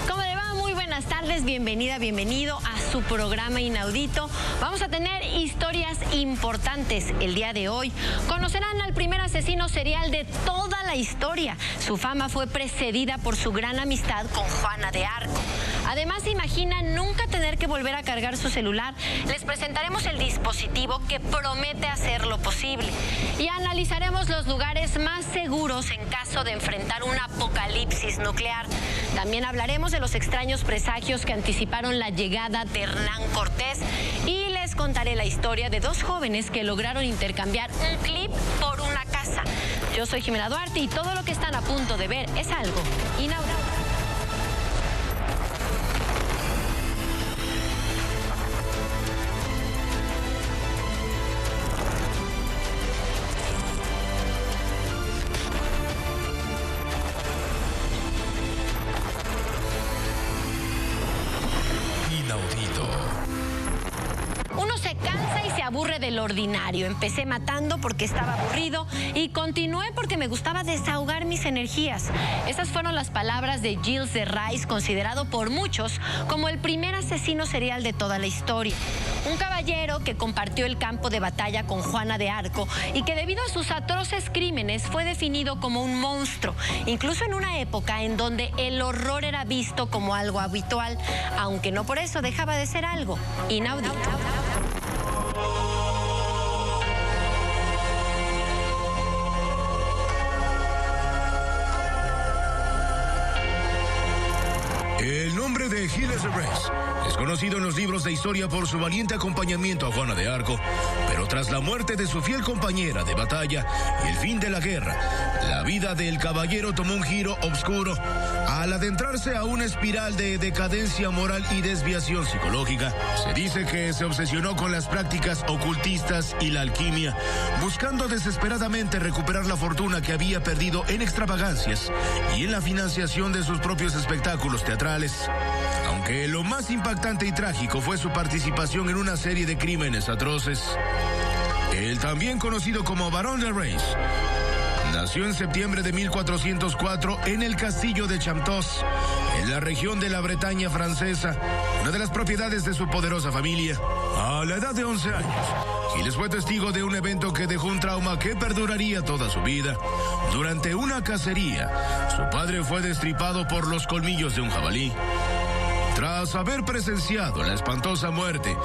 ¿Cómo le va? Muy buenas tardes, bienvenida, bienvenido a su programa Inaudito. Vamos a tener historias importantes el día de hoy. Conocerán al primer asesino serial de toda la historia. Su fama fue precedida por su gran amistad con Juana de Arco. Además, ¿se imaginan nunca tener que volver a cargar su celular? Les presentaremos el dispositivo que promete hacer lo posible. Y analizaremos los lugares más seguros en caso de enfrentar un apocalipsis nuclear. También hablaremos de los extraños presagios que anticiparon la llegada de Hernán Cortés. Y les contaré la historia de dos jóvenes que lograron intercambiar un clip por una casa. Yo soy Jimena Duarte y todo lo que están a punto de ver es algo inaudito. Uno se cansa y se aburre del ordinario. Empecé matando porque estaba aburrido y continué porque me gustaba desahogar mis energías. Esas fueron las palabras de Gilles de Rais, considerado por muchos como el primer asesino serial de toda la historia. Un caballero que compartió el campo de batalla con Juana de Arco y que debido a sus atroces crímenes fue definido como un monstruo, incluso en una época en donde el horror era visto como algo habitual, aunque no por eso dejaba de ser algo inaudito. El nombre de Gilles de Rais es conocido en los libros de historia por su valiente acompañamiento a Juana de Arco, pero tras la muerte de su fiel compañera de batalla y el fin de la guerra, la vida del caballero tomó un giro oscuro al adentrarse a una espiral de decadencia moral y desviación psicológica. Se dice que se obsesionó con las prácticas ocultistas y la alquimia, buscando desesperadamente recuperar la fortuna que había perdido en extravagancias y en la financiación de sus propios espectáculos teatrales. Aunque lo más impactante y trágico fue su participación en una serie de crímenes atroces. El también conocido como Barón de Rais nació en septiembre de 1404 en el castillo de Champtos, en la región de la Bretaña francesa, una de las propiedades de su poderosa familia. A la edad de 11 años, Gilles fue testigo de un evento que dejó un trauma que perduraría toda su vida. Durante una cacería, su padre fue destripado por los colmillos de un jabalí. Tras haber presenciado la espantosa muerte,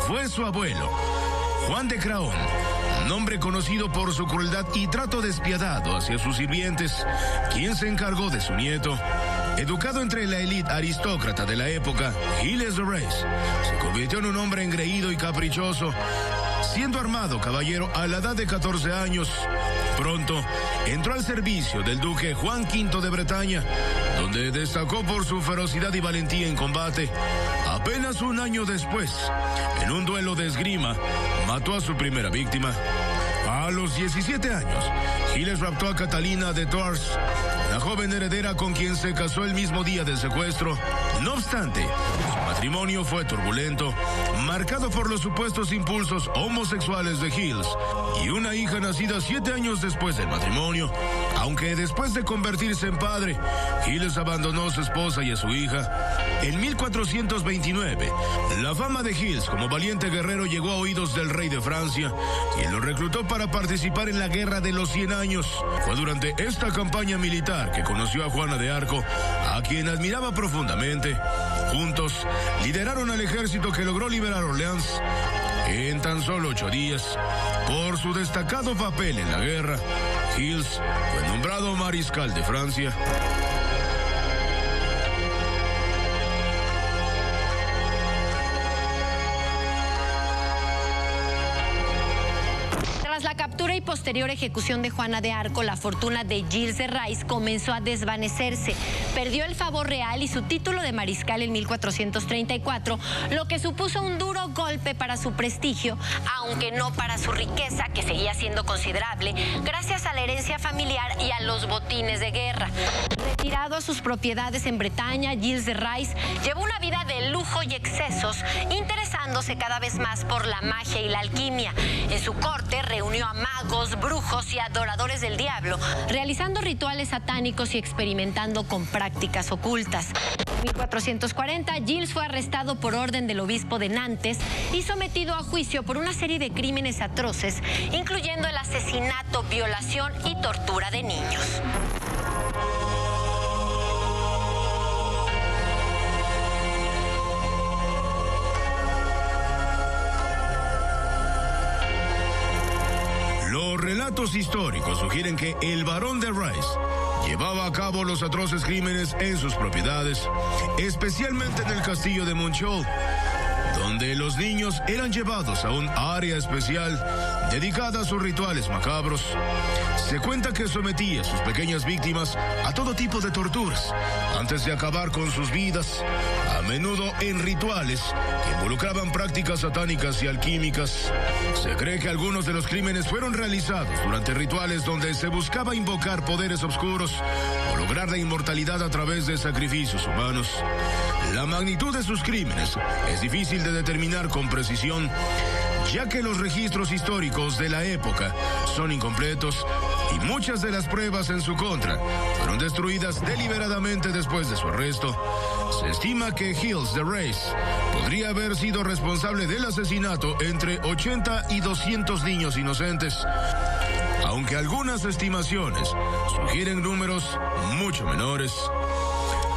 fue su abuelo, Juan de Craon, un hombre conocido por su crueldad y trato despiadado hacia sus sirvientes, quien se encargó de su nieto. Educado entre la élite aristócrata de la época, Gilles de Rais se convirtió en un hombre engreído y caprichoso, siendo armado caballero a la edad de 14 años. Pronto entró al servicio del duque Juan V de Bretaña, donde destacó por su ferocidad y valentía en combate. Apenas un año después, en un duelo de esgrima, mató a su primera víctima. A los 17 años, Gilles raptó a Catalina de Tours, la joven heredera con quien se casó el mismo día del secuestro. No obstante, su matrimonio fue turbulento, marcado por los supuestos impulsos homosexuales de Gilles y una hija nacida 7 años después del matrimonio. Aunque después de convertirse en padre, Gilles abandonó a su esposa y a su hija. En 1429, la fama de Gilles como valiente guerrero llegó a oídos del rey de Francia, quien lo reclutó para participar en la Guerra de los 100 años. Fue durante esta campaña militar que conoció a Juana de Arco, a quien admiraba profundamente. Juntos, lideraron al ejército que logró liberar Orleans en tan solo 8 días. Por su destacado papel en la guerra, Gilles fue nombrado mariscal de Francia. Tras la captura y posterior ejecución de Juana de Arco, la fortuna de Gilles de Rais comenzó a desvanecerse. Perdió el favor real y su título de mariscal en 1434, lo que supuso un duro golpe para su prestigio, aunque no para su riqueza, que seguía siendo considerable, gracias a la herencia familiar y a los botines de guerra. Retirado a sus propiedades en Bretaña, Gilles de Rais llevó una vida de lujo y excesos, interesándose cada vez más por la magia y la alquimia. En su corte reunió a magos, magos, brujos y adoradores del diablo, realizando rituales satánicos y experimentando con prácticas ocultas. En 1440, Gilles fue arrestado por orden del obispo de Nantes y sometido a juicio por una serie de crímenes atroces, incluyendo el asesinato, violación y tortura de niños. Los relatos históricos sugieren que el barón de Reims llevaba a cabo los atroces crímenes en sus propiedades, especialmente en el castillo de Monchaux, donde los niños eran llevados a un área especial dedicada a sus rituales macabros. Se cuenta que sometía a sus pequeñas víctimas a todo tipo de torturas antes de acabar con sus vidas, a menudo en rituales que involucraban prácticas satánicas y alquímicas. Se cree que algunos de los crímenes fueron realizados durante rituales donde se buscaba invocar poderes oscuros o lograr la inmortalidad a través de sacrificios humanos. La magnitud de sus crímenes es difícil de determinar con precisión, ya que los registros históricos de la época son incompletos y muchas de las pruebas en su contra fueron destruidas deliberadamente después de su arresto. Se estima que Gilles de Reims podría haber sido responsable del asesinato entre 80 y 200 niños inocentes, aunque algunas estimaciones sugieren números mucho menores.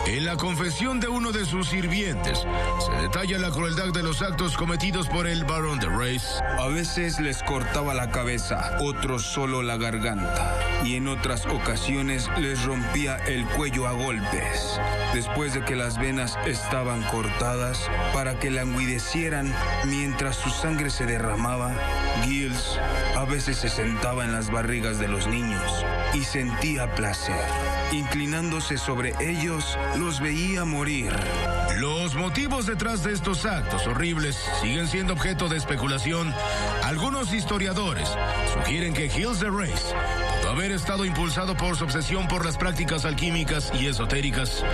En la confesión de uno de sus sirvientes se detalla la crueldad de los actos cometidos por el barón de Reims. A veces les cortaba la cabeza, otros solo la garganta, y en otras ocasiones les rompía el cuello a golpes. Después de que las venas estaban cortadas para que languidecieran mientras su sangre se derramaba, Gilles a veces se sentaba en las barrigas de los niños y sentía placer. Inclinándose sobre ellos, los veía morir. Los motivos detrás de estos actos horribles siguen siendo objeto de especulación. Algunos historiadores sugieren que Gilles de Reims pudo haber estado impulsado por su obsesión por las prácticas alquímicas y esotéricas,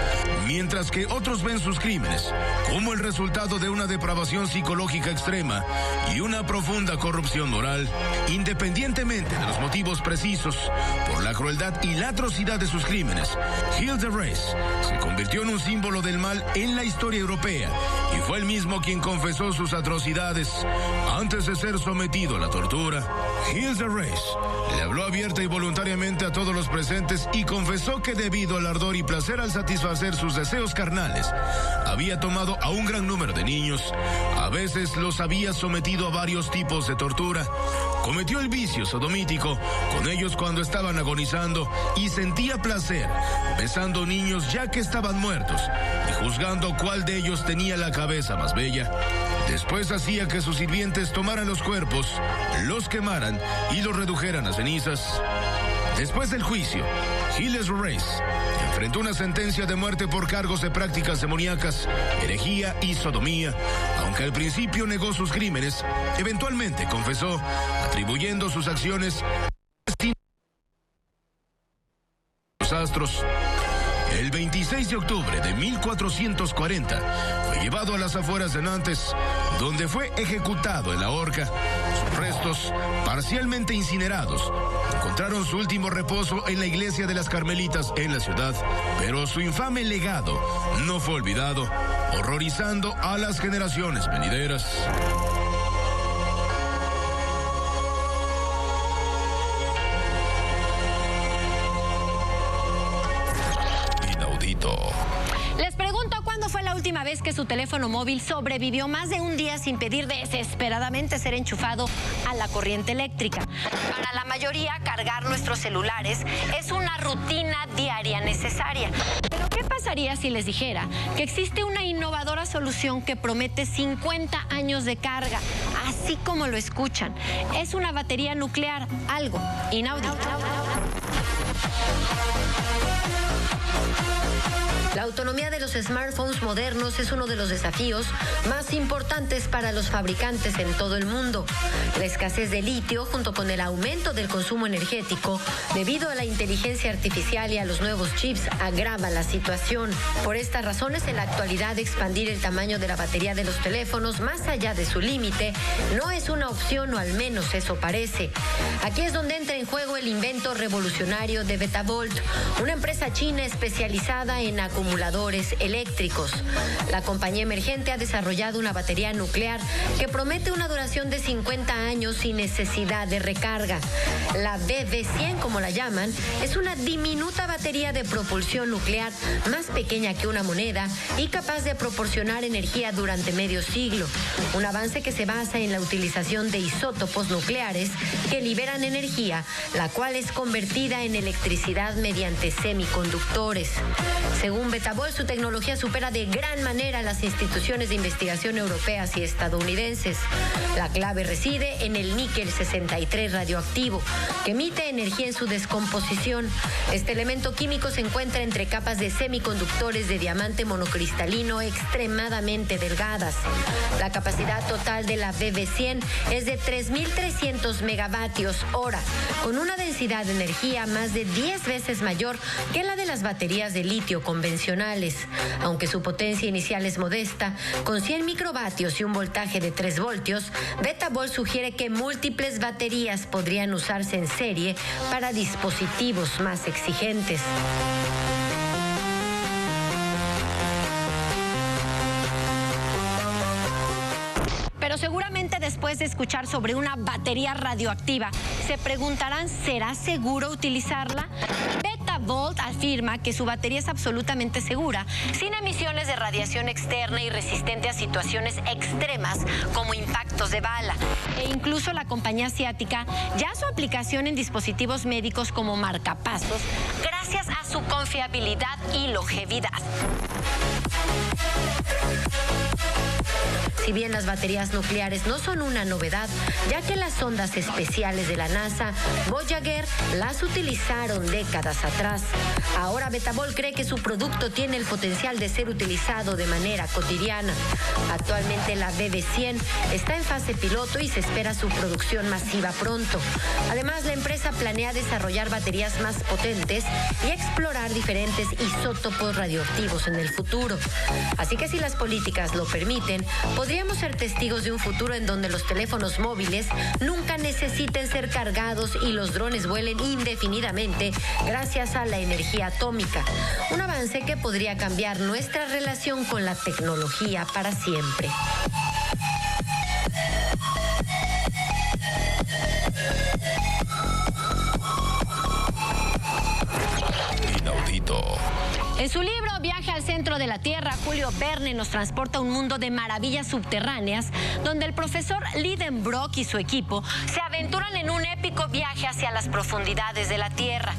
mientras que otros ven sus crímenes como el resultado de una depravación psicológica extrema y una profunda corrupción moral. Independientemente de los motivos precisos por la crueldad y la atrocidad de sus crímenes, Gilles de Reims se convirtió en un símbolo del mal en la historia europea y fue él mismo quien confesó sus atrocidades antes de ser sometido a la tortura. Gilles de Reims le habló abierta y voluntariamente a todos los presentes y confesó que debido al ardor y placer al satisfacer sus deseos carnales, había tomado a un gran número de niños. A veces los había sometido a varios tipos de tortura. Cometió el vicio sodomítico con ellos cuando estaban agonizando y sentía placer besando niños ya que estaban muertos y juzgando cuál de ellos tenía la cabeza más bella. Después hacía que sus sirvientes tomaran los cuerpos, los quemaran y los redujeran a cenizas. Después del juicio, Gilles de Reims enfrentó una sentencia de muerte por cargos de prácticas demoníacas, herejía y sodomía. Aunque al principio negó sus crímenes, eventualmente confesó, atribuyendo sus acciones a los astros. El 26 de octubre de 1440 fue llevado a las afueras de Nantes, donde fue ejecutado en la horca. Sus restos, parcialmente incinerados, encontraron su último reposo en la iglesia de las Carmelitas en la ciudad, pero su infame legado no fue olvidado, horrorizando a las generaciones venideras. Les pregunto, ¿cuándo fue la última vez que su teléfono móvil sobrevivió más de un día sin pedir desesperadamente ser enchufado a la corriente eléctrica? Para la mayoría, cargar nuestros celulares es una rutina diaria necesaria. Pero ¿qué pasaría si les dijera que existe una innovadora solución que promete 50 años de carga? Así como lo escuchan, es una batería nuclear, algo inaudito. La autonomía autonomía de los smartphones modernos es uno de los desafíos más importantes para los fabricantes en todo el mundo. La escasez de litio, junto con el aumento del consumo energético, debido a la inteligencia artificial y a los nuevos chips, agrava la situación. Por estas razones, en la actualidad, expandir el tamaño de la batería de los teléfonos más allá de su límite no es una opción, o al menos eso parece. Aquí es donde entra en juego el invento revolucionario de Betavolt, una empresa china especializada en acumuladores eléctricos. La compañía emergente ha desarrollado una batería nuclear que promete una duración de 50 años sin necesidad de recarga. La BB100, como la llaman, es una diminuta batería de propulsión nuclear más pequeña que una moneda y capaz de proporcionar energía durante medio siglo. Un avance que se basa en la utilización de isótopos nucleares que liberan energía, la cual es convertida en electricidad mediante semiconductores. Según Betavolt, su tecnología supera de gran manera las instituciones de investigación europeas y estadounidenses. La clave reside en el níquel 63 radioactivo, que emite energía en su descomposición. Este elemento químico se encuentra entre capas de semiconductores de diamante monocristalino extremadamente delgadas. La capacidad total de la BB100 es de 3.300 megavatios hora, con una densidad de energía más de 10 veces mayor que la de las baterías de litio convencionales. Aunque su potencia inicial es modesta, con 100 microvatios y un voltaje de 3 voltios, Betavolt sugiere que múltiples baterías podrían usarse en serie para dispositivos más exigentes. Pero seguramente después de escuchar sobre una batería radioactiva, se preguntarán, ¿será seguro utilizarla? Betavolt afirma que su batería es absolutamente segura, sin emisiones de radiación externa y resistente a situaciones extremas como impactos de bala. E incluso la compañía asiática ya su aplicación en dispositivos médicos como marcapasos, gracias a su confiabilidad y longevidad. Si bien las baterías nucleares no son una novedad, ya que las sondas especiales de la NASA, Voyager, las utilizaron décadas atrás. Ahora Betavolt cree que su producto tiene el potencial de ser utilizado de manera cotidiana. Actualmente la BB100 está en fase piloto y se espera su producción masiva pronto. Además, la empresa planea desarrollar baterías más potentes y explorar diferentes isótopos radioactivos en el futuro. Así que si las políticas lo permiten, podríamos ser testigos de un futuro en donde los teléfonos móviles nunca necesiten ser cargados y los drones vuelen indefinidamente gracias a la energía atómica. Un avance que podría cambiar nuestra relación con la tecnología para siempre. Inaudito. En su libro Viaje al centro de la Tierra, Julio Verne nos transporta a un mundo de maravillas subterráneas, donde el profesor Lidenbrock y su equipo se aventuran en un épico viaje hacia las profundidades de la Tierra.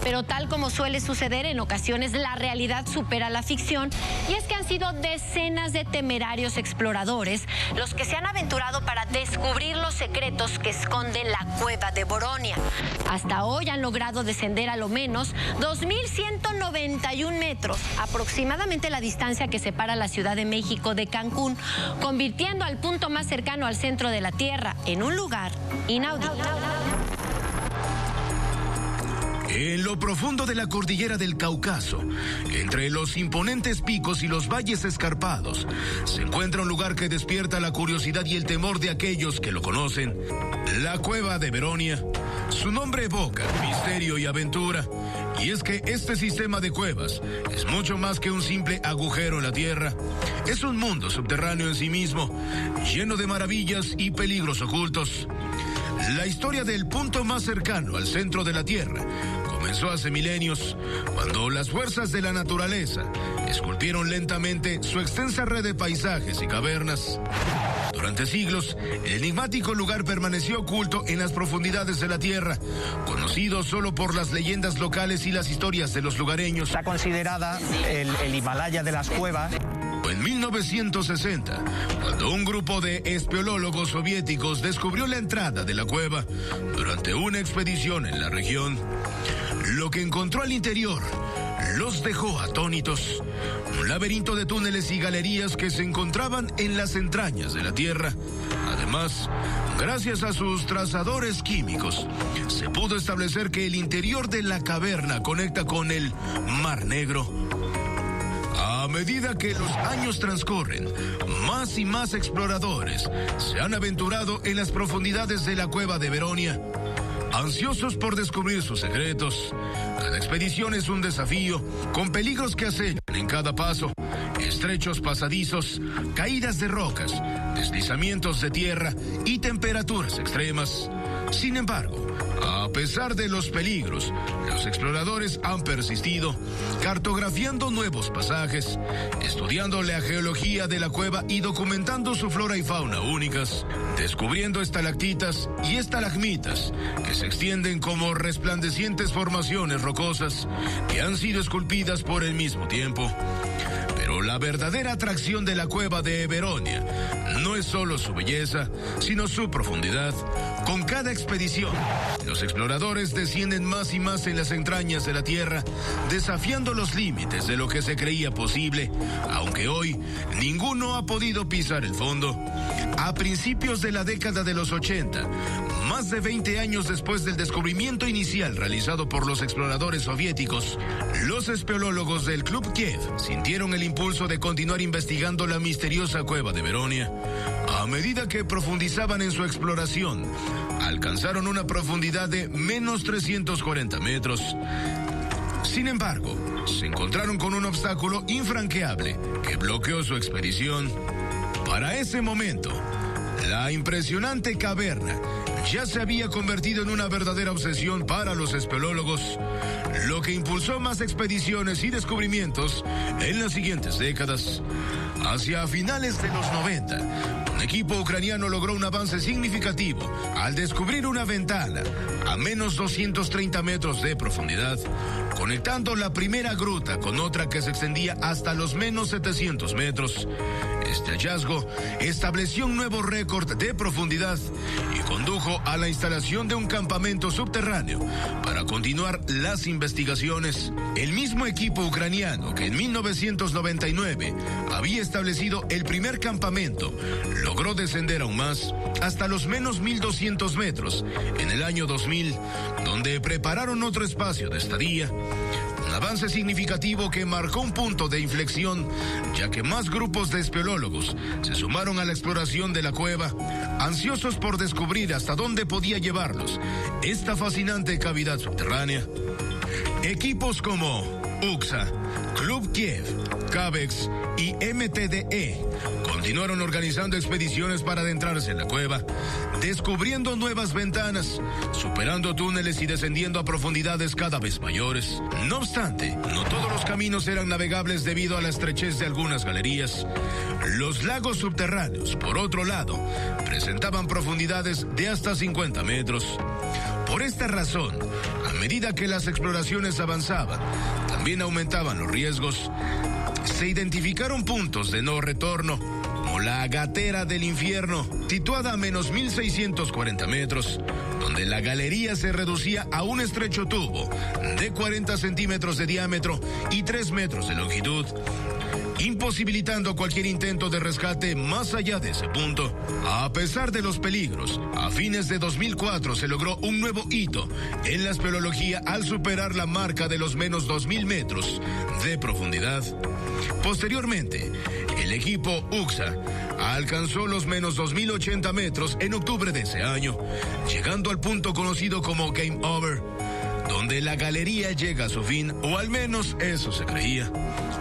Pero tal como suele suceder en ocasiones, la realidad supera la ficción, y es que han sido decenas de temerarios exploradores los que se han aventurado para descubrir los secretos que esconde la cueva de Boronia. Hasta hoy han logrado descender a lo menos 2.191 metros, aproximadamente la distancia que separa la Ciudad de México de Cancún, convirtiendo al punto más cercano al centro de la Tierra en un lugar inaudito. En lo profundo de la cordillera del Cáucaso, entre los imponentes picos y los valles escarpados, se encuentra un lugar que despierta la curiosidad y el temor de aquellos que lo conocen: la cueva de Boronia. Su nombre evoca misterio y aventura, y es que este sistema de cuevas es mucho más que un simple agujero en la tierra. Es un mundo subterráneo en sí mismo, lleno de maravillas y peligros ocultos. La historia del punto más cercano al centro de la Tierra comenzó hace milenios, cuando las fuerzas de la naturaleza esculpieron lentamente su extensa red de paisajes y cavernas. Durante siglos, el enigmático lugar permaneció oculto en las profundidades de la Tierra, conocido solo por las leyendas locales y las historias de los lugareños. Está considerada el Himalaya de las cuevas. En 1960, cuando un grupo de espeleólogos soviéticos descubrió la entrada de la cueva durante una expedición en la región, lo que encontró al interior los dejó atónitos. un laberinto de túneles y galerías que se encontraban en las entrañas de la Tierra. Además, gracias a sus trazadores químicos, se pudo establecer que el interior de la caverna conecta con el Mar Negro. A medida que los años transcurren, más y más exploradores se han aventurado en las profundidades de la cueva de Veronia, ansiosos por descubrir sus secretos. Cada expedición es un desafío, con peligros que acechan en cada paso, estrechos pasadizos, caídas de rocas, deslizamientos de tierra y temperaturas extremas. Sin embargo, a pesar de los peligros, los exploradores han persistido, cartografiando nuevos pasajes, estudiando la geología de la cueva y documentando su flora y fauna únicas, descubriendo estalactitas y estalagmitas que se extienden como resplandecientes formaciones rocosas que han sido esculpidas por el mismo tiempo. Pero la verdadera atracción de la cueva de Veronia no es solo su belleza, sino su profundidad. Con cada expedición, los exploradores descienden más y más en las entrañas de la Tierra, desafiando los límites de lo que se creía posible, aunque hoy ninguno ha podido pisar el fondo. A principios de la década de los 80, más de 20 años después del descubrimiento inicial realizado por los exploradores soviéticos, los espeleólogos del Club Kiev sintieron el impulso de continuar investigando la misteriosa cueva de Veronia. A medida que profundizaban en su exploración, alcanzaron una profundidad de menos 340 metros. Sin embargo, se encontraron con un obstáculo infranqueable que bloqueó su expedición. Para ese momento, la impresionante caverna ya se había convertido en una verdadera obsesión para los espeleólogos, lo que impulsó más expediciones y descubrimientos en las siguientes décadas. Hacia finales de los 90, un equipo ucraniano logró un avance significativo al descubrir una ventana a menos 230 metros de profundidad, conectando la primera gruta con otra que se extendía hasta los menos 700 metros. Este hallazgo estableció un nuevo récord de profundidad y condujo a la instalación de un campamento subterráneo para continuar las investigaciones. El mismo equipo ucraniano que en 1999 había establecido el primer campamento logró descender aún más hasta los menos 1.200 metros en el año 2000, donde prepararon otro espacio de estadía. Un avance significativo que marcó un punto de inflexión, ya que más grupos de espeleólogos se sumaron a la exploración de la cueva, ansiosos por descubrir hasta dónde podía llevarlos esta fascinante cavidad subterránea. Equipos como UXA, Club Kiev, CABEX y MTDE continuaron organizando expediciones para adentrarse en la cueva, descubriendo nuevas ventanas, superando túneles y descendiendo a profundidades cada vez mayores. No obstante, no todos los caminos eran navegables debido a la estrechez de algunas galerías. Los lagos subterráneos, por otro lado, presentaban profundidades de hasta 50 metros. Por esta razón, a medida que las exploraciones avanzaban, también aumentaban los riesgos. Se identificaron puntos de no retorno, como la gatera del infierno, situada a menos 1.640 metros, donde la galería se reducía a un estrecho tubo de 40 centímetros de diámetro y 3 metros de longitud, imposibilitando cualquier intento de rescate más allá de ese punto. A pesar de los peligros, a fines de 2004 se logró un nuevo hito en la espeleología al superar la marca de los menos 2.000 metros de profundidad. Posteriormente, el equipo UXA alcanzó los menos 2.080 metros en octubre de ese año, llegando al punto conocido como Game Over, donde la galería llega a su fin, o al menos eso se creía.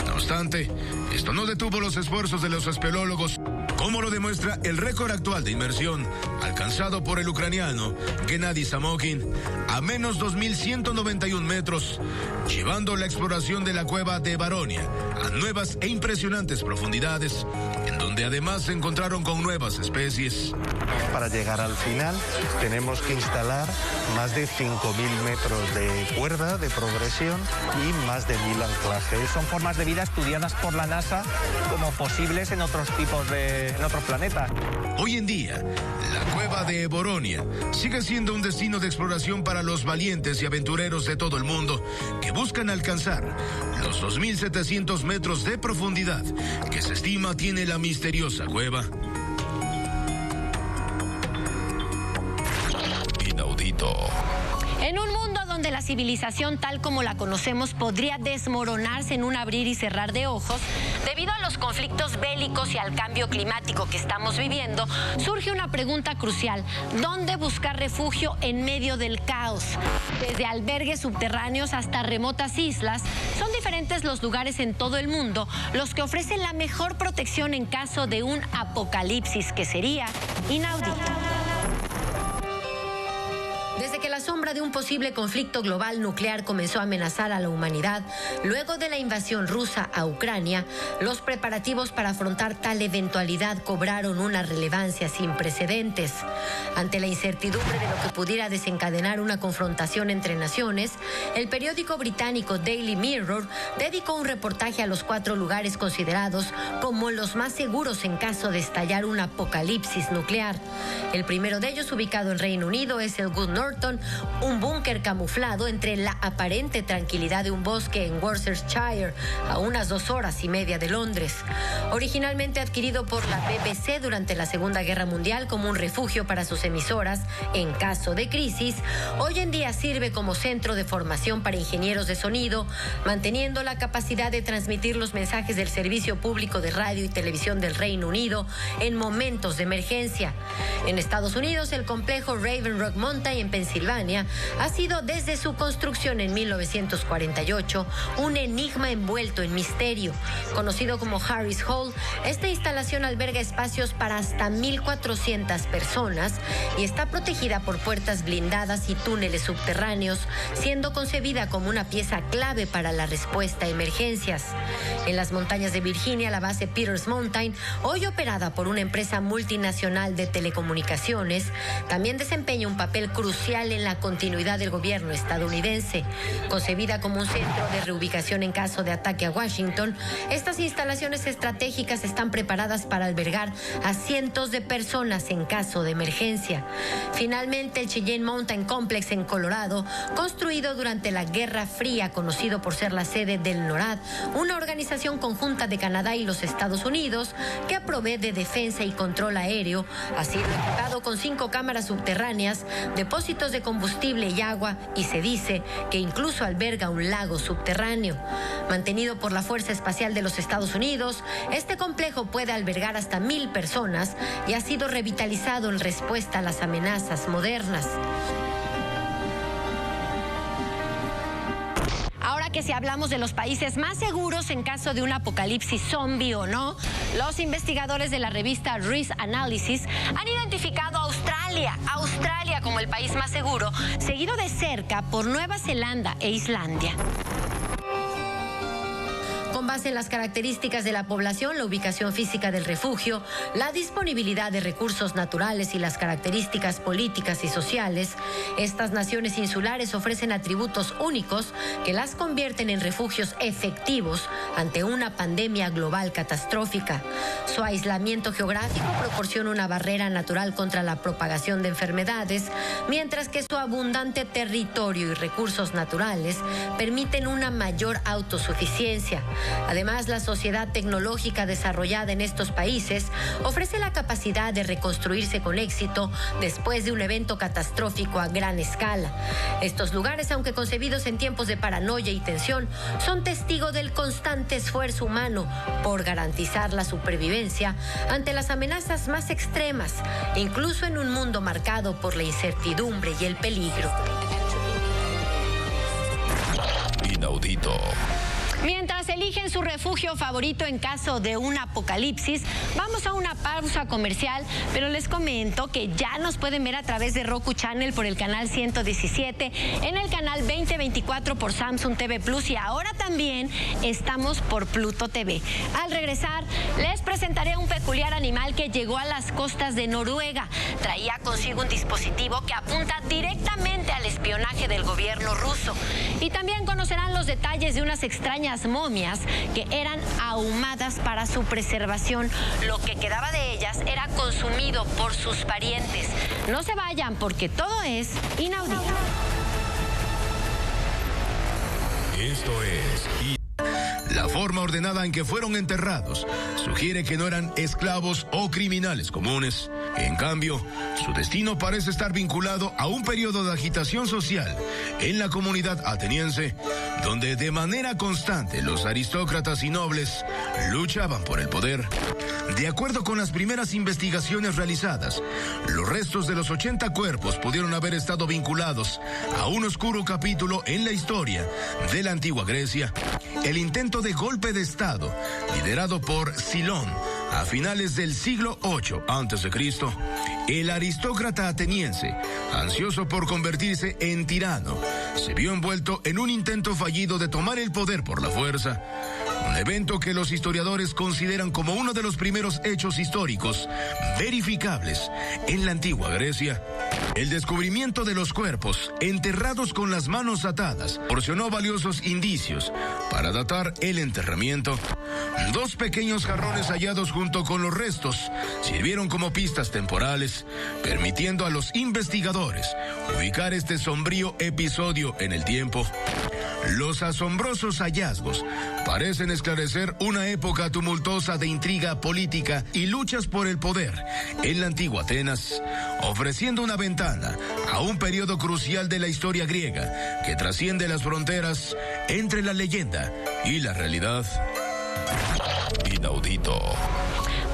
No obstante, esto no detuvo los esfuerzos de los espeleólogos, como lo demuestra el récord actual de inmersión alcanzado por el ucraniano Gennady Samokin a menos 2.191 metros, llevando la exploración de la cueva de Veronia a nuevas e impresionantes profundidades, en donde además se encontraron con nuevas especies. Para llegar al final tenemos que instalar más de 5.000 metros de cuerda de progresión y más de 1.000 anclajes. Son formas de vida estudiadas por la NASA como posibles en otros planeta. Hoy en día, la cueva de Boronia sigue siendo un destino de exploración para los valientes y aventureros de todo el mundo que buscan alcanzar los 2.700 metros de profundidad que se estima tiene la misteriosa cueva. Inaudito. En un mundo donde la civilización tal como la conocemos podría desmoronarse en un abrir y cerrar de ojos, debido a los conflictos bélicos y al cambio climático que estamos viviendo, surge una pregunta crucial: ¿dónde buscar refugio en medio del caos? Desde albergues subterráneos hasta remotas islas, son diferentes los lugares en todo el mundo los que ofrecen la mejor protección en caso de un apocalipsis que sería inaudito. Desde que la sombra de un posible conflicto global nuclear comenzó a amenazar a la humanidad, luego de la invasión rusa a Ucrania, los preparativos para afrontar tal eventualidad cobraron una relevancia sin precedentes. Ante la incertidumbre de lo que pudiera desencadenar una confrontación entre naciones, el periódico británico Daily Mirror dedicó un reportaje a los 4 lugares considerados como los más seguros en caso de estallar un apocalipsis nuclear. El primero de ellos, ubicado en Reino Unido, es el Good Norton, un búnker camuflado entre la aparente tranquilidad de un bosque en Worcestershire, a unas 2 horas y media de Londres. Originalmente adquirido por la BBC durante la Segunda Guerra Mundial como un refugio para sus emisoras en caso de crisis, hoy en día sirve como centro de formación para ingenieros de sonido, manteniendo la capacidad de transmitir los mensajes del Servicio Público de Radio y Televisión del Reino Unido en momentos de emergencia. En Estados Unidos, el complejo Raven Rock Mountain en Pensilvania ha sido desde su construcción en 1948 un enigma envuelto en misterio. Conocido como Harris Hall, esta instalación alberga espacios para hasta 1.400 personas y está protegida por puertas blindadas y túneles subterráneos, siendo concebida como una pieza clave para la respuesta a emergencias. En las montañas de Virginia, la base Peters Mountain, hoy operada por una empresa multinacional de telecomunicaciones, también desempeña un papel crucial en la continuidad del gobierno estadounidense. Concebida como un centro de reubicación en caso de ataque a Washington, estas instalaciones estratégicas están preparadas para albergar a cientos de personas en caso de emergencia. Finalmente, el Cheyenne Mountain Complex en Colorado, construido durante la Guerra Fría, conocido por ser la sede del NORAD, una organización conjunta de Canadá y los Estados Unidos que provee de defensa y control aéreo, ha sido equipado con 5 cámaras subterráneas, depósitos de combustible y agua, y se dice que incluso alberga un lago subterráneo. Mantenido por la Fuerza Espacial de los Estados Unidos, este complejo puede albergar hasta 1.000 personas y ha sido revitalizado en respuesta a las amenazas modernas. Ahora que si hablamos de los países más seguros en caso de un apocalipsis zombie o no, los investigadores de la revista Risk Analysis han identificado a Australia como el país más seguro, seguido de cerca por Nueva Zelanda e Islandia. Con base en las características de la población, la ubicación física del refugio, la disponibilidad de recursos naturales y las características políticas y sociales, estas naciones insulares ofrecen atributos únicos que las convierten en refugios efectivos ante una pandemia global catastrófica. Su aislamiento geográfico proporciona una barrera natural contra la propagación de enfermedades, mientras que su abundante territorio y recursos naturales permiten una mayor autosuficiencia. Además, la sociedad tecnológica desarrollada en estos países ofrece la capacidad de reconstruirse con éxito después de un evento catastrófico a gran escala. Estos lugares, aunque concebidos en tiempos de paranoia y tensión, son testigo del constante esfuerzo humano por garantizar la supervivencia ante las amenazas más extremas, incluso en un mundo marcado por la incertidumbre y el peligro. Inaudito. Mientras eligen su refugio favorito en caso de un apocalipsis, vamos a una pausa comercial, pero les comento que ya nos pueden ver a través de Roku Channel por el canal 117, en el canal 2024 por Samsung TV Plus y ahora también estamos por Pluto TV. Al regresar, les presentaré un peculiar animal que llegó a las costas de Noruega. Traía consigo un dispositivo que apunta directamente al espionaje espionaje del gobierno ruso. Y también conocerán los detalles de unas extrañas momias que eran ahumadas para su preservación. Lo que quedaba de ellas era consumido por sus parientes. No se vayan porque todo es inaudito. Esto es... La forma ordenada en que fueron enterrados sugiere que no eran esclavos o criminales comunes. En cambio, su destino parece estar vinculado a un periodo de agitación social en la comunidad ateniense, donde de manera constante los aristócratas y nobles luchaban por el poder. De acuerdo con las primeras investigaciones realizadas, los restos de los 80 cuerpos pudieron haber estado vinculados a un oscuro capítulo en la historia de la antigua Grecia. El intento de golpe de Estado, liderado por Silón a finales del siglo VIII a.C., el aristócrata ateniense, ansioso por convertirse en tirano, se vio envuelto en un intento fallido de tomar el poder por la fuerza. Un evento que los historiadores consideran como uno de los primeros hechos históricos verificables en la antigua Grecia. El descubrimiento de los cuerpos enterrados con las manos atadas proporcionó valiosos indicios para datar el enterramiento. 2 pequeños jarrones hallados junto con los restos sirvieron como pistas temporales, permitiendo a los investigadores ubicar este sombrío episodio en el tiempo. Los asombrosos hallazgos parecen esclarecer una época tumultuosa de intriga política y luchas por el poder en la antigua Atenas, ofreciendo una ventana a un periodo crucial de la historia griega que trasciende las fronteras entre la leyenda y la realidad. Inaudito.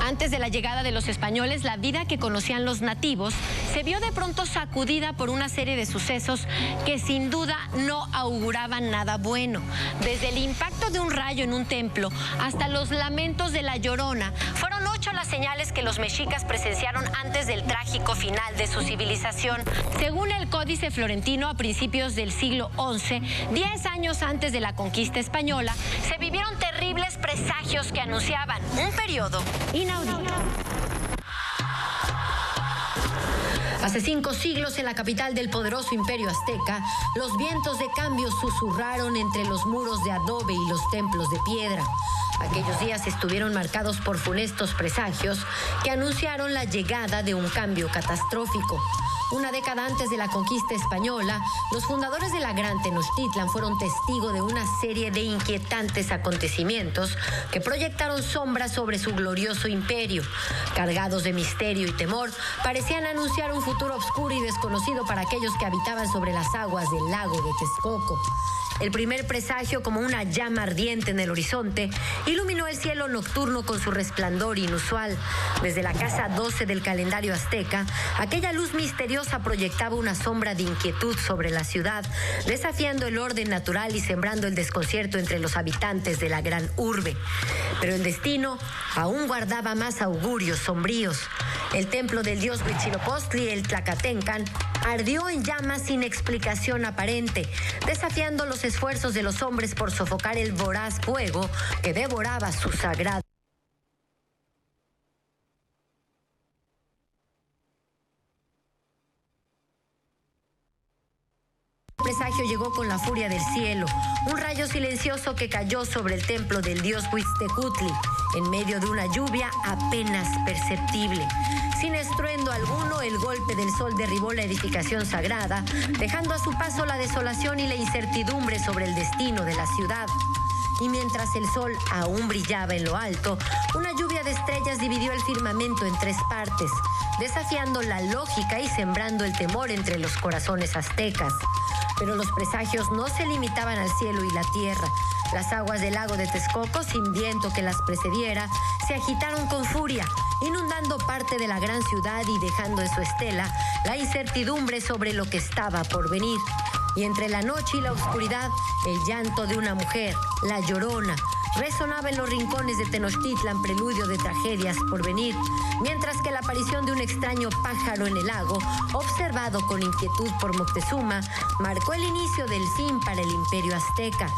Antes de la llegada de los españoles, la vida que conocían los nativos se vio de pronto sacudida por una serie de sucesos que sin duda no auguraban nada bueno. Desde el impacto de un rayo en un templo hasta los lamentos de la Llorona, fueron 8 las señales que los mexicas presenciaron antes del trágico final de su civilización. Según el Códice Florentino, a principios del siglo XI, 10 años antes de la conquista española, se vivieron terribles presagios que anunciaban un periodo inaudito. Hace 5 siglos, en la capital del poderoso imperio azteca, los vientos de cambio susurraron entre los muros de adobe y los templos de piedra. Aquellos días estuvieron marcados por funestos presagios que anunciaron la llegada de un cambio catastrófico. Una década antes de la conquista española, los fundadores de la Gran Tenochtitlan fueron testigos de una serie de inquietantes acontecimientos que proyectaron sombras sobre su glorioso imperio. Cargados de misterio y temor, parecían anunciar un futuro oscuro y desconocido para aquellos que habitaban sobre las aguas del lago de Texcoco. El primer presagio, como una llama ardiente en el horizonte, iluminó el cielo nocturno con su resplandor inusual. Desde la casa 12 del calendario azteca, aquella luz misteriosa proyectaba una sombra de inquietud sobre la ciudad, desafiando el orden natural y sembrando el desconcierto entre los habitantes de la gran urbe. Pero el destino aún guardaba más augurios sombríos. El templo del dios Huitzilopochtli, el Tlacatencan, ardió en llamas sin explicación aparente, desafiando los esfuerzos de los hombres por sofocar el voraz fuego que devoraba su sagrado. El presagio llegó con la furia del cielo, un rayo silencioso que cayó sobre el templo del dios Huitztecutli, en medio de una lluvia apenas perceptible. Sin estruendo alguno, el golpe del sol derribó la edificación sagrada, dejando a su paso la desolación y la incertidumbre sobre el destino de la ciudad. Y mientras el sol aún brillaba en lo alto, una lluvia de estrellas dividió el firmamento en 3 partes, desafiando la lógica y sembrando el temor entre los corazones aztecas. Pero los presagios no se limitaban al cielo y la tierra. Las aguas del lago de Texcoco, sin viento que las precediera, se agitaron con furia, inundando parte de la gran ciudad y dejando en su estela la incertidumbre sobre lo que estaba por venir. Y entre la noche y la oscuridad, el llanto de una mujer, la Llorona, resonaba en los rincones de Tenochtitlan, preludio de tragedias por venir, mientras que la aparición de un extraño pájaro en el lago, observado con inquietud por Moctezuma, marcó el inicio del fin para el imperio azteca.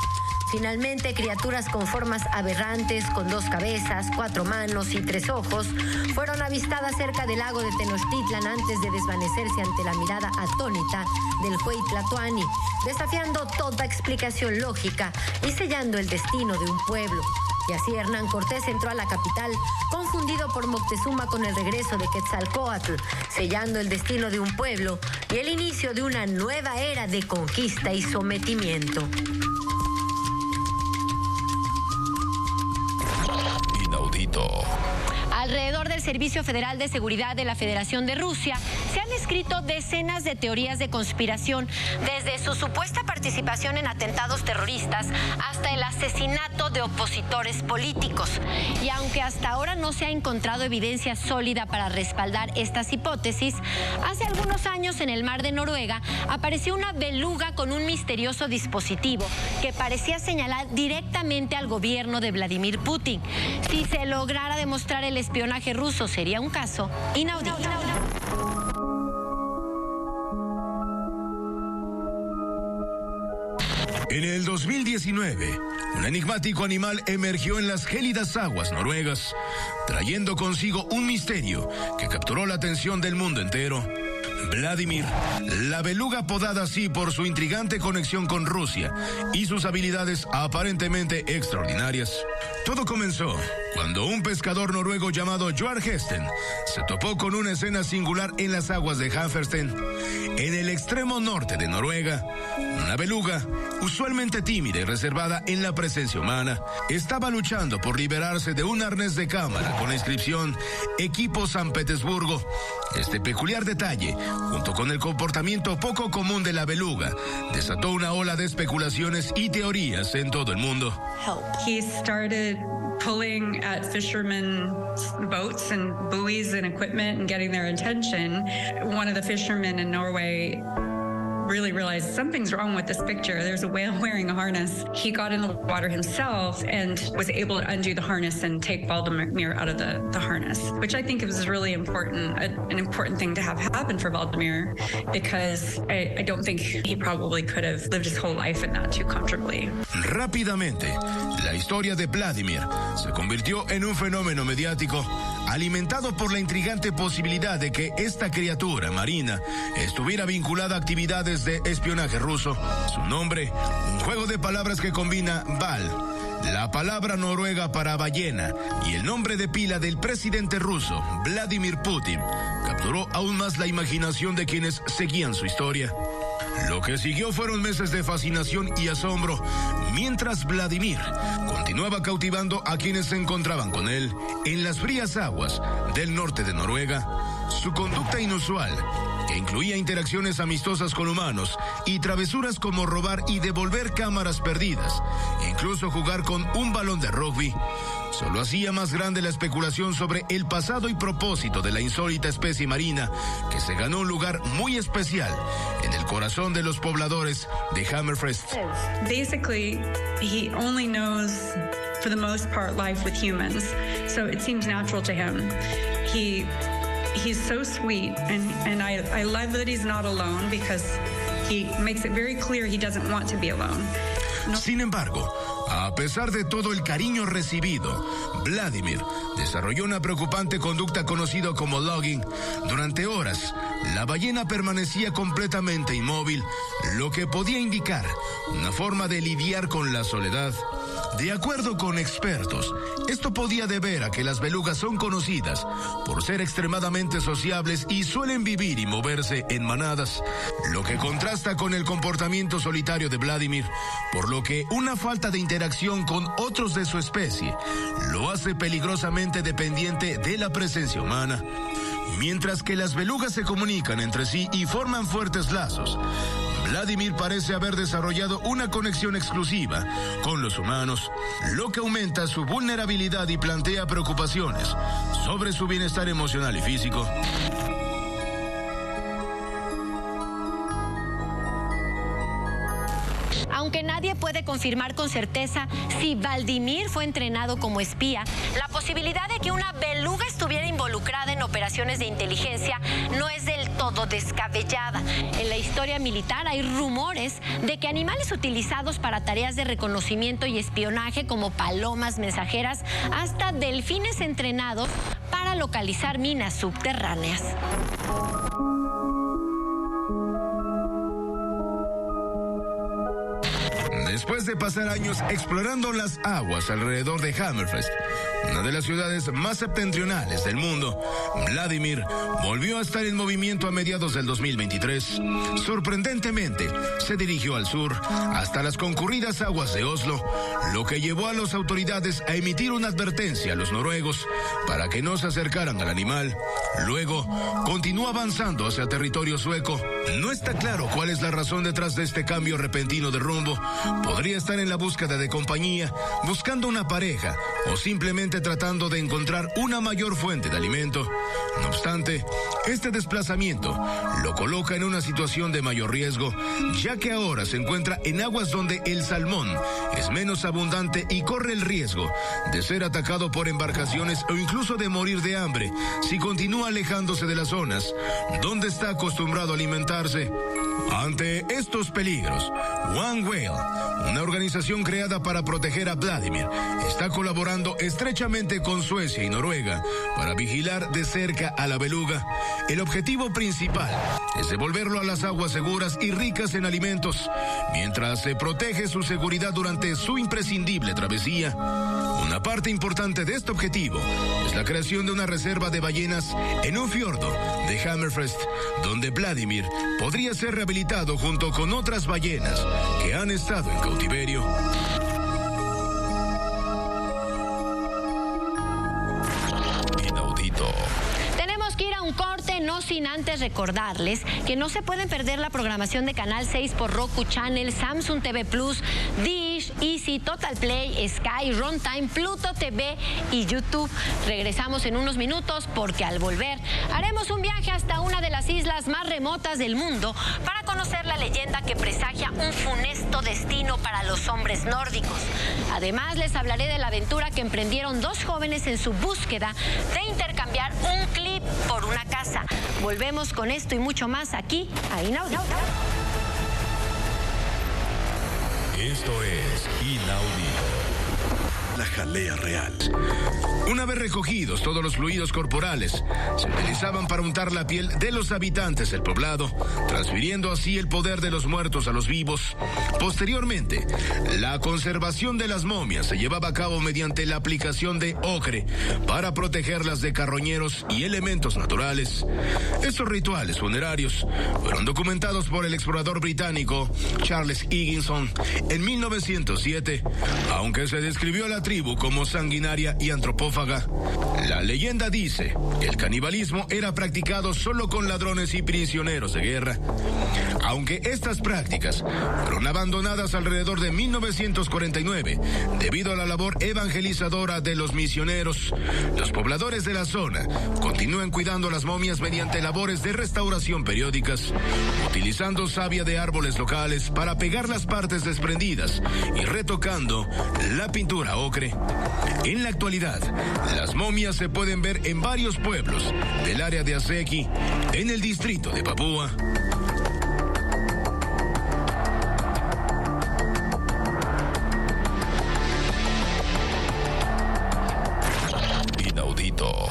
Finalmente, criaturas con formas aberrantes, con 2 cabezas, 4 manos y 3 ojos, fueron avistadas cerca del lago de Tenochtitlan antes de desvanecerse ante la mirada atónita del Huey Tlatoani, desafiando toda explicación lógica y sellando el destino de un pueblo. Y así Hernán Cortés entró a la capital, confundido por Moctezuma con el regreso de Quetzalcóatl, sellando el destino de un pueblo y el inicio de una nueva era de conquista y sometimiento. Inaudito. Alrededor del Servicio Federal de Seguridad de la Federación de Rusia se han escrito decenas de teorías de conspiración, desde su supuesta participación en atentados terroristas hasta el asesinato de opositores políticos. Y aunque hasta ahora no se ha encontrado evidencia sólida para respaldar estas hipótesis, hace algunos años en el mar de Noruega apareció una beluga con un misterioso dispositivo que parecía señalar directamente al gobierno de Vladimir Putin. Si se lograra demostrar el espionaje ruso, sería un caso inaudito. En el 2019, un enigmático animal emergió en las gélidas aguas noruegas, trayendo consigo un misterio que capturó la atención del mundo entero. Vladimir, la beluga apodada así por su intrigante conexión con Rusia y sus habilidades aparentemente extraordinarias. Todo comenzó cuando un pescador noruego llamado Joar Hesten se topó con una escena singular en las aguas de Hammerfest, en el extremo norte de Noruega. Una beluga, usualmente tímida y reservada en la presencia humana, estaba luchando por liberarse de un arnés de cámara con la inscripción Equipo San Petersburgo. Este peculiar detalle, junto con el comportamiento poco común de la beluga, desató una ola de especulaciones y teorías en todo el mundo. He started pulling at fishermen's boats and buoys and equipment and getting their attention. One of the fishermen in Norway really realized something's wrong with this picture. There's a whale wearing a harness. He got in the water himself and was able to undo the harness and take Valdemir out of the harness, which I think was really important, an important thing to have happen for Valdemir, because I don't think he probably could have lived his whole life in that too comfortably. Rápidamente, la historia de Vladimir se convirtió en un fenómeno mediático, alimentado por la intrigante posibilidad de que esta criatura marina estuviera vinculada a actividades de espionaje ruso. Su nombre, un juego de palabras que combina Val, la palabra noruega para ballena, y el nombre de pila del presidente ruso, Vladimir Putin, capturó aún más la imaginación de quienes seguían su historia. Lo que siguió fueron meses de fascinación y asombro, mientras Vladimir continuaba cautivando a quienes se encontraban con él en las frías aguas del norte de Noruega. Su conducta inusual, que incluía interacciones amistosas con humanos y travesuras como robar y devolver cámaras perdidas, e incluso jugar con un balón de rugby, solo hacía más grande la especulación sobre el pasado y propósito de la insólita especie marina que se ganó un lugar muy especial en el corazón de los pobladores de Hammerfest. Basically, he only knows, for the most part, life with humans, so it seems natural to him. He's so sweet, and I love that he's not alone, because he makes it very clear he doesn't want to be alone. Sin embargo, a pesar de todo el cariño recibido, Vladimir desarrolló una preocupante conducta conocida como logging. Durante horas, la ballena permanecía completamente inmóvil, lo que podía indicar una forma de lidiar con la soledad. De acuerdo con expertos, esto podía deber a que las belugas son conocidas por ser extremadamente sociables y suelen vivir y moverse en manadas, lo que contrasta con el comportamiento solitario de Vladimir, por lo que una falta de interacción con otros de su especie lo hace peligrosamente dependiente de la presencia humana. Mientras que las belugas se comunican entre sí y forman fuertes lazos, Vladimir parece haber desarrollado una conexión exclusiva con los humanos, lo que aumenta su vulnerabilidad y plantea preocupaciones sobre su bienestar emocional y físico. Aunque nadie puede confirmar con certeza si Vladimir fue entrenado como espía, la posibilidad de que una beluga estuviera involucrada en operaciones de inteligencia no es del todo descabellada. En la historia militar hay rumores de que animales utilizados para tareas de reconocimiento y espionaje, como palomas mensajeras, hasta delfines entrenados para localizar minas subterráneas. Después de pasar años explorando las aguas alrededor de Hammerfest, una de las ciudades más septentrionales del mundo, Vladimir volvió a estar en movimiento a mediados del 2023. Sorprendentemente, se dirigió al sur, hasta las concurridas aguas de Oslo, lo que llevó a las autoridades a emitir una advertencia a los noruegos para que no se acercaran al animal. Luego, continuó avanzando hacia territorio sueco. No está claro cuál es la razón detrás de este cambio repentino de rumbo. Podría estar en la búsqueda de compañía, buscando una pareja o simplemente tratando de encontrar una mayor fuente de alimento. No obstante, este desplazamiento lo coloca en una situación de mayor riesgo, ya que ahora se encuentra en aguas donde el salmón es menos abundante y corre el riesgo de ser atacado por embarcaciones o incluso de morir de hambre si continúa alejándose de las zonas donde está acostumbrado a alimentarse. Ante estos peligros, One Whale, una organización creada para proteger a Vladimir, está colaborando estrechamente con Suecia y Noruega para vigilar de cerca a la beluga. El objetivo principal es devolverlo a las aguas seguras y ricas en alimentos, mientras se protege su seguridad durante su imprescindible travesía. Una parte importante de este objetivo es la creación de una reserva de ballenas en un fiordo de Hammerfest, donde Vladimir podría ser rehabilitado junto con otras ballenas que han estado en cautiverio. Inaudito. Tenemos que ir a un corte, no sin antes recordarles que no se pueden perder la programación de Canal 6 por Roku Channel, Samsung TV Plus, Dish, Easy, Total Play, Sky, Runtime, Pluto TV y YouTube. Regresamos en unos minutos porque al volver haremos un viaje hasta una de las islas más remotas del mundo para conocer la leyenda que presagia un funesto destino para los hombres nórdicos. Además, les hablaré de la aventura que emprendieron dos jóvenes en su búsqueda de intercambiar un clip por una casa. Volvemos con esto y mucho más aquí a Inaudito. Esto es Inaudito. La jalea real. Una vez recogidos todos los fluidos corporales, se utilizaban para untar la piel de los habitantes del poblado, transfiriendo así el poder de los muertos a los vivos. Posteriormente, la conservación de las momias se llevaba a cabo mediante la aplicación de ocre para protegerlas de carroñeros y elementos naturales. Estos rituales funerarios fueron documentados por el explorador británico Charles Higginson en 1907, aunque se describió a la tribu como sanguinaria y antropófaga. La leyenda dice que el canibalismo era practicado solo con ladrones y prisioneros de guerra. Aunque estas prácticas fueron abandonadas alrededor de 1949 debido a la labor evangelizadora de los misioneros, los pobladores de la zona continúan cuidando las momias mediante labores de restauración periódicas, utilizando savia de árboles locales para pegar las partes desprendidas y retocando la pintura ocre. En la actualidad, las momias se pueden ver en varios pueblos del área de Aseki, en el distrito de Papúa. Inaudito.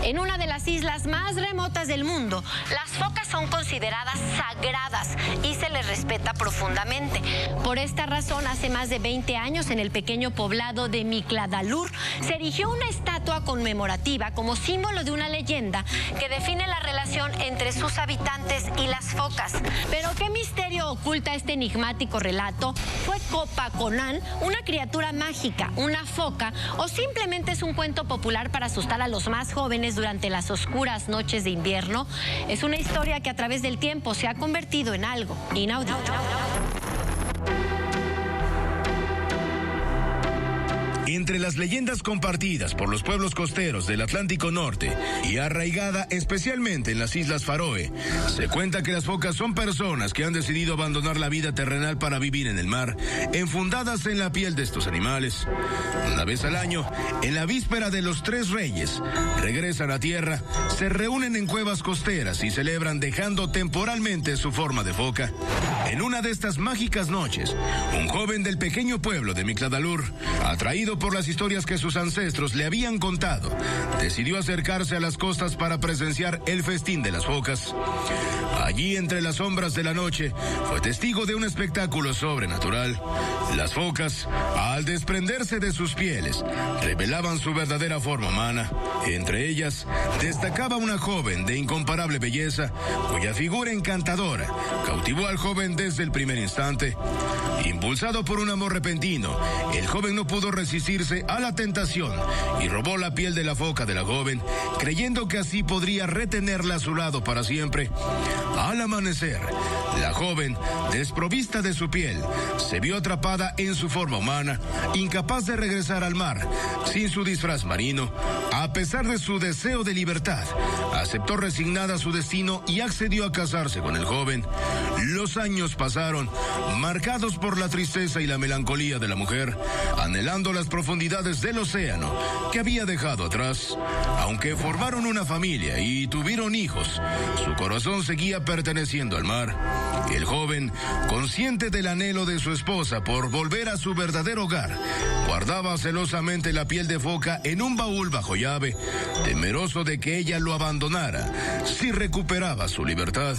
En una de las islas más remotas del mundo, las focas son consideradas sagradas y se les respeta profundamente. Por esta razón, hace más de 20 años, en el pequeño poblado de Mikladalur, se erigió una estatua conmemorativa como símbolo de una leyenda que define la relación entre sus habitantes y las focas. Pero ¿qué misterio oculta este enigmático relato? ¿Fue Copaconán una criatura mágica, una foca, o simplemente es un cuento popular para asustar a los más jóvenes durante las oscuras noches de invierno? Es una historia que a través del tiempo se ha convertido en algo inaudito. Entre las leyendas compartidas por los pueblos costeros del Atlántico Norte y arraigada especialmente en las Islas Faroe, se cuenta que las focas son personas que han decidido abandonar la vida terrenal para vivir en el mar, enfundadas en la piel de estos animales. Una vez al año, en la víspera de los Tres Reyes, regresan a tierra, se reúnen en cuevas costeras y celebran dejando temporalmente su forma de foca. En una de estas mágicas noches, un joven del pequeño pueblo de Mikladalur, atraído por las historias que sus ancestros le habían contado, decidió acercarse a las costas para presenciar el festín de las focas. Allí, entre las sombras de la noche, fue testigo de un espectáculo sobrenatural. Las focas, al desprenderse de sus pieles, revelaban su verdadera forma humana. Entre ellas, destacaba una joven de incomparable belleza, cuya figura encantadora cautivó al joven desde el primer instante. Impulsado por un amor repentino, el joven no pudo resistirse a la tentación y robó la piel de la foca de la joven, creyendo que así podría retenerla a su lado para siempre. Al amanecer, la joven, desprovista de su piel, se vio atrapada en su forma humana, incapaz de regresar al mar. Sin su disfraz marino, a pesar de su deseo de libertad, aceptó resignada su destino y accedió a casarse con el joven. Los años pasaron, marcados por la tristeza y la melancolía de la mujer, anhelando las profundidades del océano que había dejado atrás. Aunque formaron una familia y tuvieron hijos, su corazón seguía perteneciendo al mar. El joven, consciente del anhelo de su esposa por volver a su verdadero hogar, guardaba celosamente la piel de foca en un baúl bajo llave, temeroso de que ella lo abandonara si recuperaba su libertad.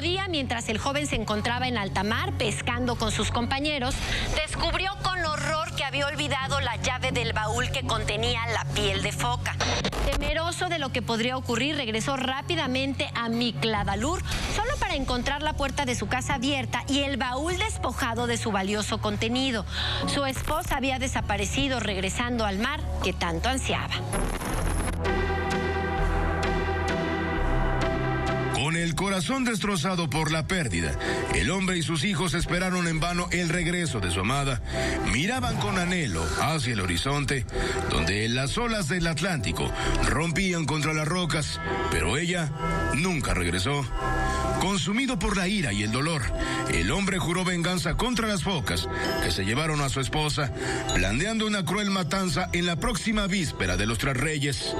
Día, mientras el joven se encontraba en alta mar pescando con sus compañeros, descubrió con horror que había olvidado la llave del baúl que contenía la piel de foca. Temeroso de lo que podría ocurrir, regresó rápidamente a Mikladalur solo para encontrar la puerta de su casa abierta y el baúl despojado de su valioso contenido. Su esposa había desaparecido, regresando al mar que tanto ansiaba. Con el corazón destrozado por la pérdida, el hombre y sus hijos esperaron en vano el regreso de su amada. Miraban con anhelo hacia el horizonte, donde las olas del Atlántico rompían contra las rocas, pero ella nunca regresó. Consumido por la ira y el dolor, el hombre juró venganza contra las focas que se llevaron a su esposa, planeando una cruel matanza en la próxima víspera de los Tres Reyes.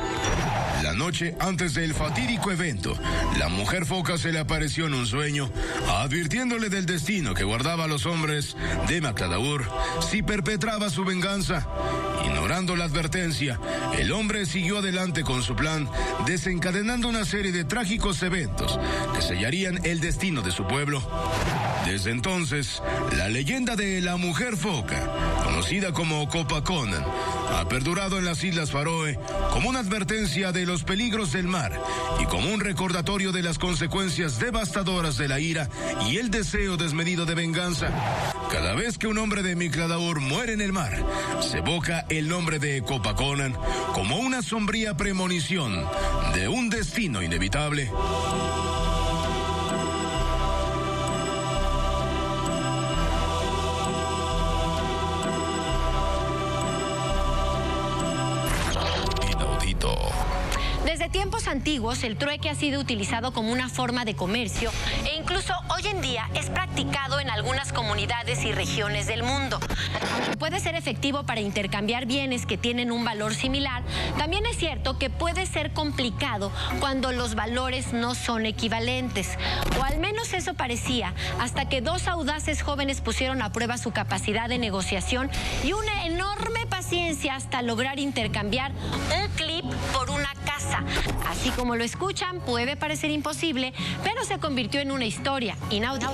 La noche antes del fatídico evento, la mujer foca se le apareció en un sueño, advirtiéndole del destino que guardaba a los hombres de Mikladalur si perpetraba su venganza. Ignorando la advertencia, el hombre siguió adelante con su plan, desencadenando una serie de trágicos eventos que sellarían el destino de su pueblo. Desde entonces, la leyenda de la mujer foca, conocida como Kopakonan, ha perdurado en las Islas Faroe como una advertencia de los peligros del mar y como un recordatorio de las consecuencias devastadoras de la ira y el deseo desmedido de venganza. Cada vez que un hombre de Mikladalur muere en el mar, se evoca el nombre de Kopakonan como una sombría premonición de un destino inevitable. Desde tiempos antiguos, el trueque ha sido utilizado como una forma de comercio e incluso hoy en día es practicado en algunas comunidades y regiones del mundo. Aunque puede ser efectivo para intercambiar bienes que tienen un valor similar, también es cierto que puede ser complicado cuando los valores no son equivalentes. O al menos eso parecía, hasta que dos audaces jóvenes pusieron a prueba su capacidad de negociación y una enorme paciencia hasta lograr intercambiar un clip por una casa. Así como lo escuchan, puede parecer imposible, pero se convirtió en una historia inaudita.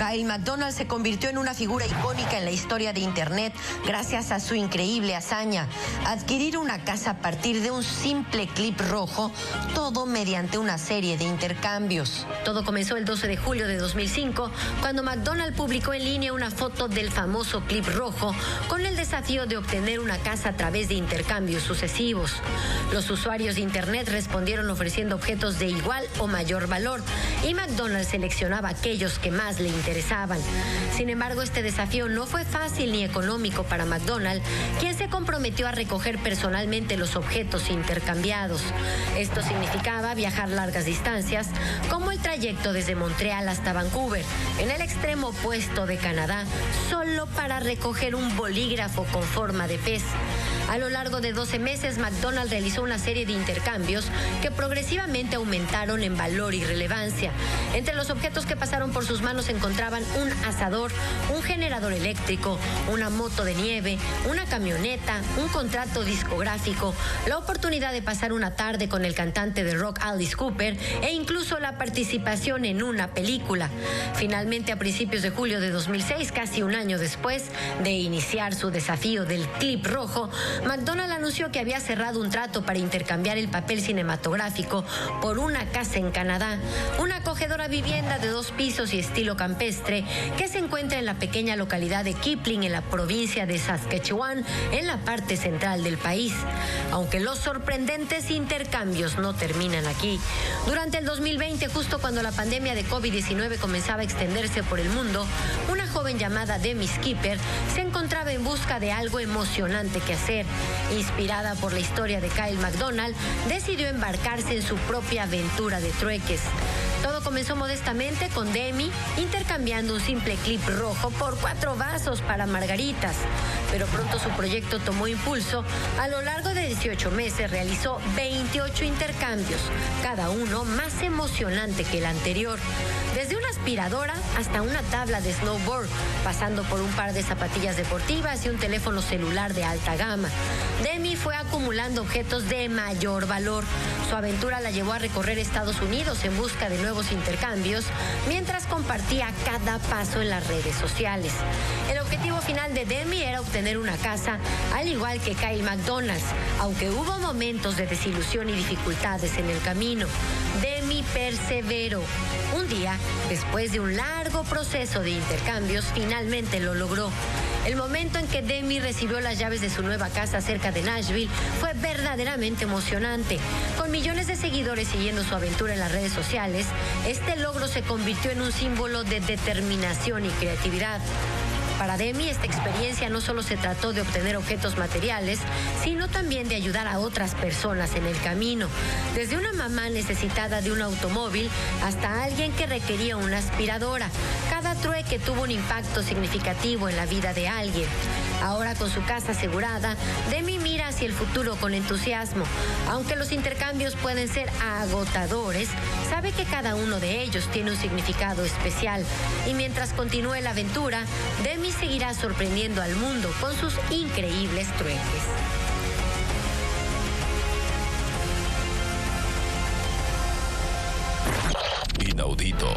Kyle MacDonald se convirtió en una figura icónica en la historia de Internet gracias a su increíble hazaña: adquirir una casa a partir de un simple clip rojo, todo mediante una serie de intercambios. Todo comenzó el 12 de julio de 2005, cuando MacDonald publicó en línea una foto del famoso clip rojo con el desafío de obtener una casa a través de intercambios sucesivos. Los usuarios de Internet respondieron ofreciendo objetos de igual o mayor valor y MacDonald seleccionaba aquellos que más le interesaban. Sin embargo, este desafío no fue fácil ni económico para MacDonald, quien se comprometió a recoger personalmente los objetos intercambiados. Esto significaba viajar largas distancias, como el trayecto desde Montreal hasta Vancouver, en el extremo opuesto de Canadá, solo para recoger un bolígrafo con forma de pez. A lo largo de 12 meses, MacDonald realizó una serie de intercambios que progresivamente aumentaron en valor y relevancia. Entre los objetos que pasaron por sus manos se encontraban un asador, un generador eléctrico, una moto de nieve, una camioneta, un contrato discográfico, la oportunidad de pasar una tarde con el cantante de rock Alice Cooper e incluso la participación en una película. Finalmente, a principios de julio de 2006, casi un año después de iniciar su desafío del clip rojo, MacDonald anunció que había cerrado un trato para intercambiar el papel cinematográfico por una casa en Canadá, una acogedora vivienda de 2 pisos y estilo campestre que se encuentra en la pequeña localidad de Kipling, en la provincia de Saskatchewan, en la parte central del país. Aunque los sorprendentes intercambios no terminan aquí. Durante el 2020, justo cuando la pandemia de COVID-19 comenzaba a extenderse por el mundo, una joven llamada Demi Skipper se encontraba en busca de algo emocionante que hacer. Inspirada por la historia de Kyle MacDonald, decidió embarcarse en su propia aventura de trueques. Todo comenzó modestamente con Demi intercambiando un simple clip rojo por 4 vasos para margaritas. Pero pronto su proyecto tomó impulso. A lo largo de 18 meses realizó 28 intercambios, cada uno más emocionante que el anterior. Desde una aspiradora hasta una tabla de snowboard, pasando por un par de zapatillas deportivas y un teléfono celular de alta gama. Demi fue acumulando objetos de mayor valor. Su aventura la llevó a recorrer Estados Unidos en busca de nuevos intercambios, mientras compartía cada paso en las redes sociales. El objetivo final de Demi era obtener una casa, al igual que Kyle MacDonald, aunque hubo momentos de desilusión y dificultades en el camino. Demi perseveró. Un día, después de un largo proceso de intercambios, finalmente lo logró. El momento en que Demi recibió las llaves de su nueva casa cerca de Nashville fue verdaderamente emocionante. Con millones de seguidores siguiendo su aventura en las redes sociales, este logro se convirtió en un símbolo de determinación y creatividad. Para Demi, esta experiencia no solo se trató de obtener objetos materiales, sino también de ayudar a otras personas en el camino. Desde una mamá necesitada de un automóvil hasta alguien que requería una aspiradora. Cada trueque tuvo un impacto significativo en la vida de alguien. Ahora, con su casa asegurada, Demi mira hacia el futuro con entusiasmo. Aunque los intercambios pueden ser agotadores, sabe que cada uno de ellos tiene un significado especial. Y mientras continúe la aventura, Demi seguirá sorprendiendo al mundo con sus increíbles trueques. Inaudito.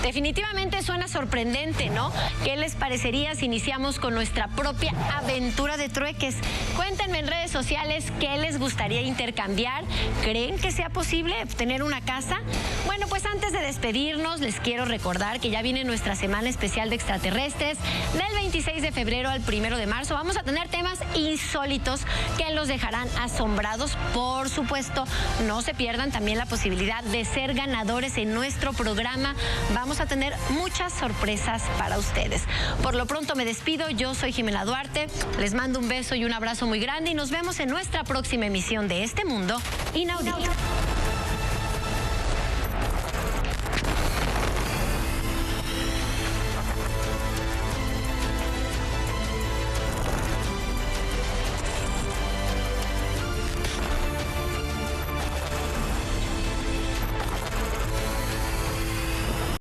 Definitivamente suena sorprendente, ¿no? ¿Qué les parecería si iniciamos con nuestra propia aventura de trueques? Cuéntenme en redes sociales qué les gustaría intercambiar. ¿Creen que sea posible obtener una casa? Bueno, pues antes de despedirnos, les quiero recordar que ya viene nuestra semana especial de extraterrestres. Del 26 de febrero al 1 de marzo vamos a tener temas insólitos que los dejarán asombrados. Por supuesto, no se pierdan también la posibilidad de ser ganadores en nuestro programa. Vamos a tener muchas sorpresas para ustedes. Por lo pronto me despido, yo soy Jimena Duarte, les mando un beso y un abrazo muy grande y nos vemos en nuestra próxima emisión de Este Mundo Inaudito.